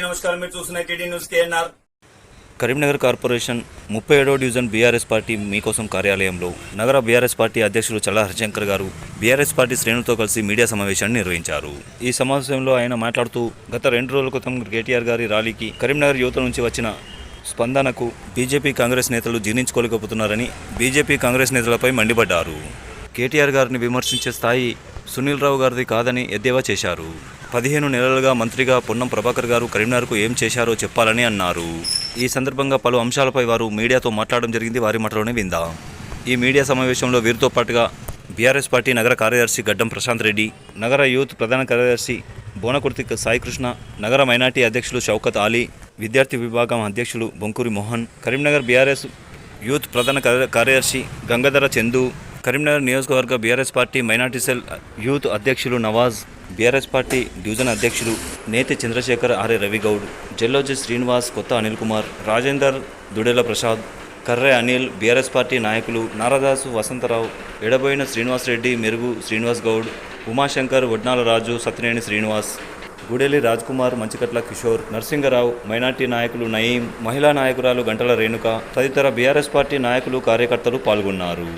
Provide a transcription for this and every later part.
నమస్కారం. మీరు చూస్తున్న TD news KNR. Karimnagar corporation 37వ డివిజన్ బీఆర్ఎస్ పార్టీ మీకోసం కార్యాలయంలో నగర బీఆర్ఎస్ పార్టీ అధ్యక్షులు చల్లా హరిశంకర్ గారు బీఆర్ఎస్ పార్టీ శ్రేణులతో కలిసి మీడియా సమావేశాన్ని నిర్వహించారు. ఈ సమావేశంలో ఆయన మాట్లాడుతూ గత 2 రోజుల క్రితం కేటీఆర్ గారి ర్యాలీకి కరీంనగర్ యువత నుంచి వచ్చిన స్పందనకు బీజేపీ కాంగ్రెస్ నేతలు జీర్ణించుకోలేకపోతున్నారని బీజేపీ కాంగ్రెస్ నేతలపై మండిపడ్డారు. కేటీఆర్ గారిని విమర్శించే స్థాయి సునీల్ రావు గారిది కాదని ఎద్దేవా చేశారు. 15 నెలలుగా మంత్రిగా పొన్నం ప్రభాకర్ గారు కరీంనగర్కు ఏం చేశారో చెప్పాలని అన్నారు. ఈ సందర్భంగా పలు అంశాలపై వారు మీడియాతో మాట్లాడడం జరిగింది. వారి మాటలోనే విందాం. ఈ మీడియా సమావేశంలో వీరితో పాటుగా బీఆర్ఎస్ పార్టీ నగర కార్యదర్శి గడ్డం ప్రశాంత్ రెడ్డి, నగర యూత్ ప్రధాన కార్యదర్శి బోనకుర్తి సాయికృష్ణ, నగర మైనార్టీ అధ్యక్షులు షౌకత్ అలీ, విద్యార్థి విభాగం అధ్యక్షులు బొంకూరి మోహన్, కరీంనగర్ బీఆర్ఎస్ యూత్ ప్రధాన కార్యదర్శి గంగాధర చందు, కరీంనగర్ నియోజకవర్గ BRS party minority cell youth అధ్యక్షులు నవాజ్, బీఆర్ఎస్ పార్టీ డివిజన్ అధ్యక్షులు నేతి చంద్రశేఖర్, ఆర్ఏ రవిగౌడ్, జల్లోజి శ్రీనివాస్, కొత్త అనిల్ కుమార్, రాజేందర్, దుడేల ప్రసాద్, కర్రె అనిల్, బీఆర్ఎస్ పార్టీ నాయకులు నారదాసు వసంతరావు, ఎడబోయిన శ్రీనివాసరెడ్డి, మెరుగు శ్రీనివాస్ గౌడ్, ఉమాశంకర్, వడ్నాల రాజు, సత్యనేని శ్రీనివాస్, గుడేలి రాజ్కుమార్, మంచికట్ల కిషోర్, నరసింగరావు, మైనార్టీ నాయకులు నయీం, మహిళా నాయకురాలు గంటల రేణుక తదితర బీఆర్ఎస్ పార్టీ నాయకులు కార్యకర్తలు పాల్గొన్నారు.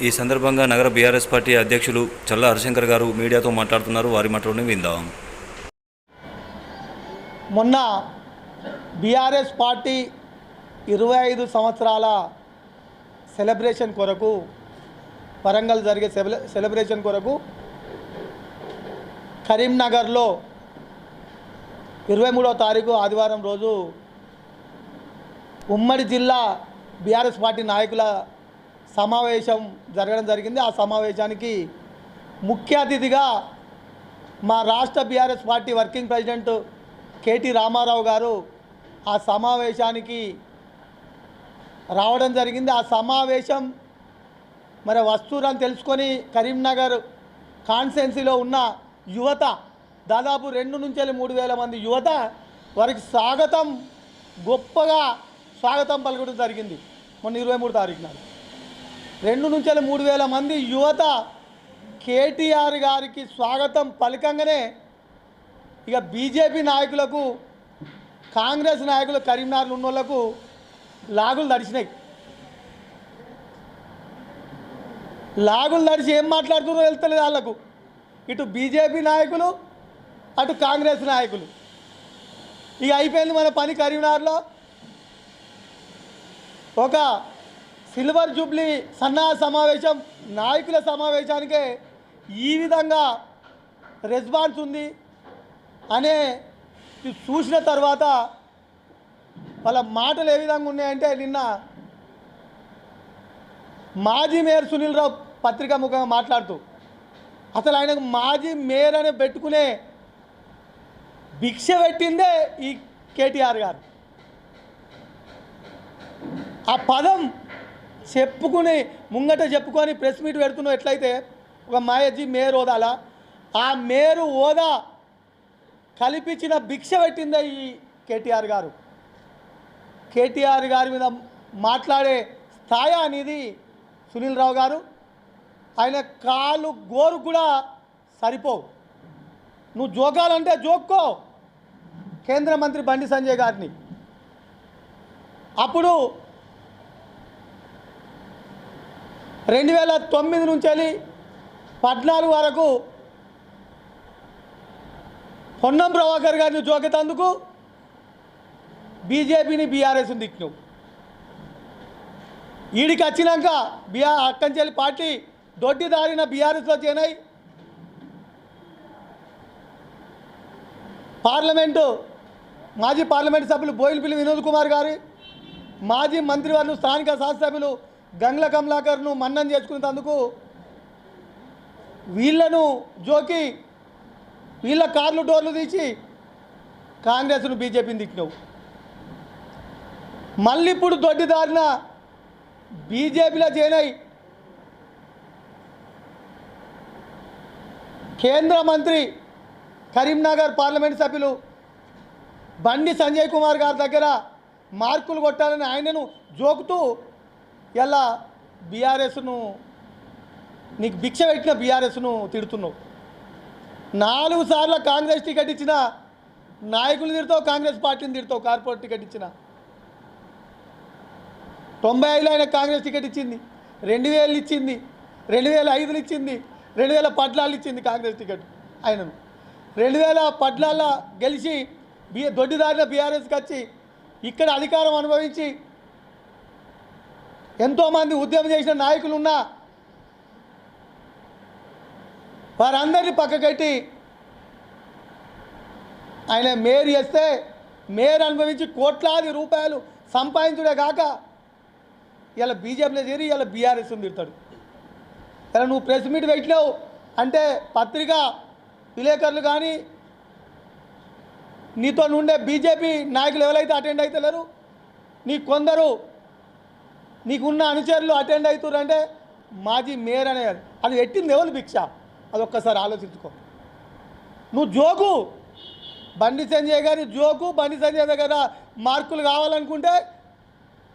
ఈ సందర్భంగా నగర బీఆర్ఎస్ పార్టీ అధ్యక్షులు చల్లా హరిశంకర్ గారు మీడియాతో మాట్లాడుతున్నారు. వారి మాటలోనే విందాం. మొన్న బీఆర్ఎస్ పార్టీ 25 సంవత్సరాల సెలబ్రేషన్ కొరకు వరంగల్ జరిగే సెలబ్రేషన్ కొరకు కరీంనగర్లో 23వ తారీఖు ఆదివారం రోజు ఉమ్మడి జిల్లా బీఆర్ఎస్ పార్టీ నాయకుల సమావేశం జరగడం జరిగింది. ఆ సమావేశానికి ముఖ్య అతిథిగా మా రాష్ట్ర BRS party working president KT Ramarao గారు ఆ సమావేశానికి రావడం జరిగింది. ఆ సమావేశం మరి వస్తువులను తెలుసుకొని కరీంనగర్ కాన్స్టిట్యున్సీలో ఉన్న యువత దాదాపు 2 నుంచి 3,000 మంది యువత వారికి స్వాగతం గొప్పగా స్వాగతం పలకడం జరిగింది. మొన్న 23 తారీఖున 2 నుంచి 3,000 మంది యువత కేటీఆర్ గారికి స్వాగతం పలకంగానే ఇక బీజేపీ నాయకులకు కాంగ్రెస్ నాయకులు కరీంనగర్లో ఉన్న వాళ్ళకు లాగులు తడిచినాయి. లాగులు తడిచి ఏం మాట్లాడుతున్నారో వెళ్తలేదు వాళ్ళకు. ఇటు బీజేపీ నాయకులు అటు కాంగ్రెస్ నాయకులు. ఇక అయిపోయింది మన పని. కరీంనగర్లో ఒక సిల్వర్ జూబ్లీ సన్నాహ సమావేశం నాయకుల సమావేశానికే ఈ విధంగా రెస్పాన్స్ ఉంది అనే చూసిన తర్వాత వాళ్ళ మాటలు ఏ విధంగా ఉన్నాయంటే, నిన్న మాజీ మేయర్ సునీల్ రావు పత్రికా ముఖంగా మాట్లాడుతూ అసలు ఆయనకు మాజీ మేయర్ అనే పెట్టుకునే భిక్ష పెట్టిందే ఈ కేటీఆర్ గారు. ఆ పదం చెప్పుకుని ముంగట చెప్పుకొని ప్రెస్ మీట్ పెడుతున్నావు ఎట్లయితే ఒక మాజీ మేయర్ హోదాలా ఆ మేయర్ హోదా కల్పించిన భిక్ష పెట్టిందే ఈ కేటీఆర్ గారు. కేటీఆర్ గారి మీద మాట్లాడే స్థాయి అనేది సునీల్ రావు గారు. ఆయన కాలు గోరు కూడా సరిపోవు. నువ్వు జోకాలంటే జోక్కో కేంద్ర మంత్రి బండి సంజయ్ గారిని. అప్పుడు 2009 నుంచి 14 వరకు పొన్నం ప్రభాకర్ గారిని జోకెతందుకు బీజేపీని బీఆర్ఎస్ని దిక్కినావు. ఈడికి వచ్చినాక అక్కంచెల్లి పార్టీ దొడ్డి దారిన బీఆర్ఎస్లో చేరాయి. మాజీ పార్లమెంటు సభ్యులు బోయినపల్లి వినోద్ కుమార్ గారి, మాజీ మంత్రివర్యులు స్థానిక శాసనసభ్యులు గంగ్ల కమలాకర్ను మన్నం చేసుకునేందుకు వీళ్ళను జోకి వీళ్ళ కార్లు డోర్లు తీసి కాంగ్రెస్ను బీజేపీని తిట్టినావు. మళ్ళీ ఇప్పుడు దొడ్డిదారిన బీజేపీలో జాయిన్ అయి కేంద్ర మంత్రి కరీంనగర్ పార్లమెంట్ సభ్యులు బండి సంజయ్ కుమార్ గారి దగ్గర మార్కులు కొట్టాలని ఆయనను జోకుతూ ఇలా బీఆర్ఎస్ను నీకు భిక్ష పెట్టిన బీఆర్ఎస్ను తిడుతున్నావు. 4 సార్లు కాంగ్రెస్ టికెట్ ఇచ్చిన నాయకులు తిడతావు, కాంగ్రెస్ పార్టీని తిడతావు. కార్పొరేట్ టికెట్ ఇచ్చిన 95లో ఆయన కాంగ్రెస్ టికెట్ ఇచ్చింది, 2000 ఇచ్చింది, 2005 ఇచ్చింది, 2014 ఇచ్చింది కాంగ్రెస్ టికెట్ ఆయనను. 2014 గెలిచి దొడ్డిదారిన బీఆర్ఎస్కి వచ్చి ఇక్కడ అధికారం అనుభవించి ఎంతోమంది ఉద్యమం చేసిన నాయకులు ఉన్నా వారందరినీ పక్కకెట్టి ఆయన మేయర్ చేస్తే మేయర్ అనుభవించి కోట్లాది రూపాయలు సంపాదించుడే కాక ఇలా బీజేపీలో చేరి ఇలా బీఆర్ఎస్ తిడతాడు. ఇలా నువ్వు ప్రెస్ మీట్ పెట్టినావు అంటే పత్రిక విలేకరులు కానీ నీతో ఉండే బీజేపీ నాయకులు ఎవరైతే అటెండ్ అవుతలేరు, నీకున్న అనుచరులు అటెండ్ అవుతారు అంటే మాజీ మేయర్ అనే అది పెట్టింది ఎవరు భిక్ష? అది ఒక్కసారి ఆలోచించుకో. నువ్వు జోకు బండి సంజయ్ గారి జోకు, బండి సంజయ్ దగ్గర మార్కులు కావాలనుకుంటే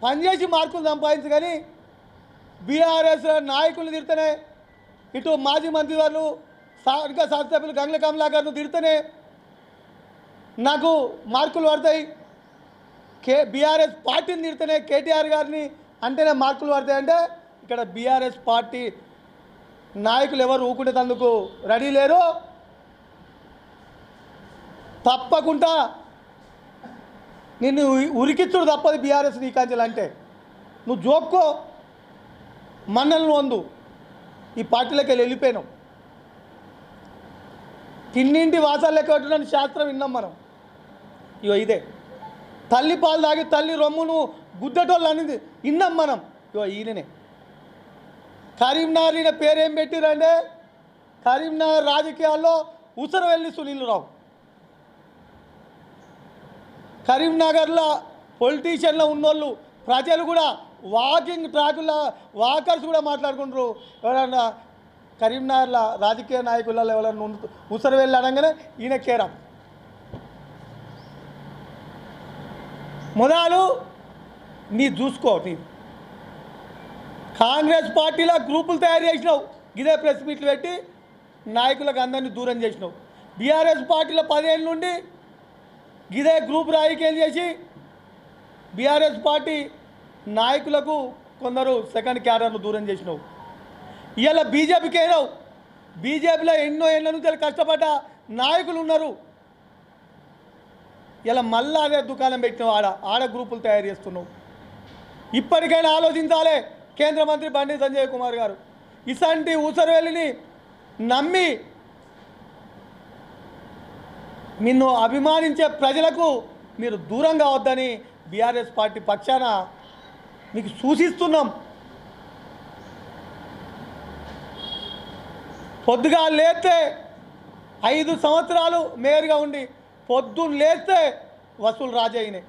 పనిచేసి మార్కులు సంపాదించు. కానీ బీఆర్ఎస్ నాయకులు తిడితేనే, ఇటు మాజీ మంత్రివర్యులు స్థానిక శాసనసభ్యులు గంగ్ల కమలాకర్ను తిడితేనే నాకు మార్కులు పడతాయి, బీఆర్ఎస్ పార్టీని తిడితేనే కేటీఆర్ గారిని అంటేనే మార్కులు పడతాయి. అంటే ఇక్కడ బీఆర్ఎస్ పార్టీ నాయకులు ఎవరు ఊకునేందుకు రెడీ లేరు. తప్పకుండా నిన్ను ఉరికిచ్చుడు తప్పదు బీఆర్ఎస్ నీ కాంచెలు. అంటే నువ్వు జోక్కో, మన్నలను వందు, ఈ పార్టీలోకి వెళ్ళిపోయినావు. తిన్నింటి వాసాలు లెక్క పెట్టడానికి శాస్త్రం విన్నాం మనం. ఇగో ఇదే తల్లి పాలు తాగి తల్లి రొమ్మును గుద్దటోళ్ళు అనేది విన్నాం మనం. ఇగో ఈయననే కరీంనగర్ ఈయన పేరేం పెట్టిరంటే కరీంనగర్ రాజకీయాల్లో ఉసరు వెళ్ళి సునీల్ రావు. కరీంనగర్లో పొలిటీషియన్లో ఉన్నోళ్ళు ప్రజలు కూడా వాకింగ్ ట్రాకుల్లో వాకర్స్ కూడా మాట్లాడుకుంటారు. ఎవరన్నా కరీంనగర్లో రాజకీయ నాయకులలో ఎవరన్నా ఉసరు వెళ్ళి అనగానే ఈయన కేరా మొదలు నీ చూసుకో. నీ కాంగ్రెస్ పార్టీలో గ్రూపులు తయారు చేసినావు, ఇదే ప్రెస్ మీట్లు పెట్టి నాయకులకు అందరినీ దూరం చేసినావు. బీఆర్ఎస్ పార్టీలో 10 ఏళ్ళ నుండి ఇదే గ్రూప్ రాజకీయం చేసి బీఆర్ఎస్ పార్టీ నాయకులకు కొందరు సెకండ్ క్యాడర్ను దూరం చేసినావు. ఇవాళ బీజేపీకి అయినావు. బీజేపీలో ఎన్నో ఏళ్ళ నుంచి కష్టపడ్డ నాయకులు ఉన్నారు. ఇలా మళ్ళీ అదే దుకాణం పెట్టినావు, ఆడ గ్రూపులు తయారు చేస్తున్నావు. ఇప్పటికైనా ఆలోచించాలి కేంద్ర మంత్రి బండి సంజయ్ కుమార్ గారు. ఇసంటి ఊసరవెల్లిని నమ్మి నిన్ను అభిమానించే ప్రజలకు మీరు దూరం కావద్దని బీఆర్ఎస్ పార్టీ పక్షాన మీకు సూచిస్తున్నాం. పొద్దుగా లేస్తే 5 సంవత్సరాలు మేయర్గా ఉండి పొద్దున్న లేస్తే వసూలు రాజయ్యనే.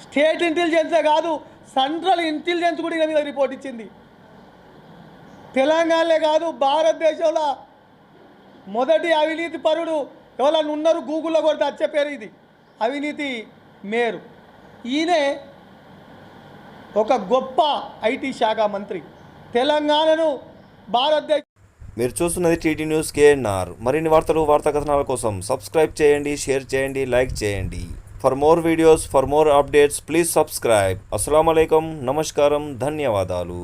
స్టేట్ ఇంటెలిజెన్సే కాదు, సెంట్రల్ ఇంటెలిజెన్స్ కూడా ఈయన మీద రిపోర్ట్ ఇచ్చింది. తెలంగాణలే కాదు, భారతదేశంలో మొదటి అవినీతి పరుడు ఎవరన్నా ఉన్నారు గూగుల్లో కొడితే వచ్చే పేరు ఇది, అవినీతి మేయర్. ఈయనే ఒక గొప్ప ఐటీ శాఖ మంత్రి. తెలంగాణను భారతదేశ మీరు చూస్తున్నది టీటీ న్యూస్ కేఎన్ఆర్. మరిన్ని వార్తలు, వార్తా కథనాల కోసం సబ్స్క్రైబ్ చేయండి, షేర్ చేయండి, లైక్ చేయండి. For more videos, for more updates please subscribe. అస్సలాము అలైకుం, నమస్కారం, ధన్యవాదాలు.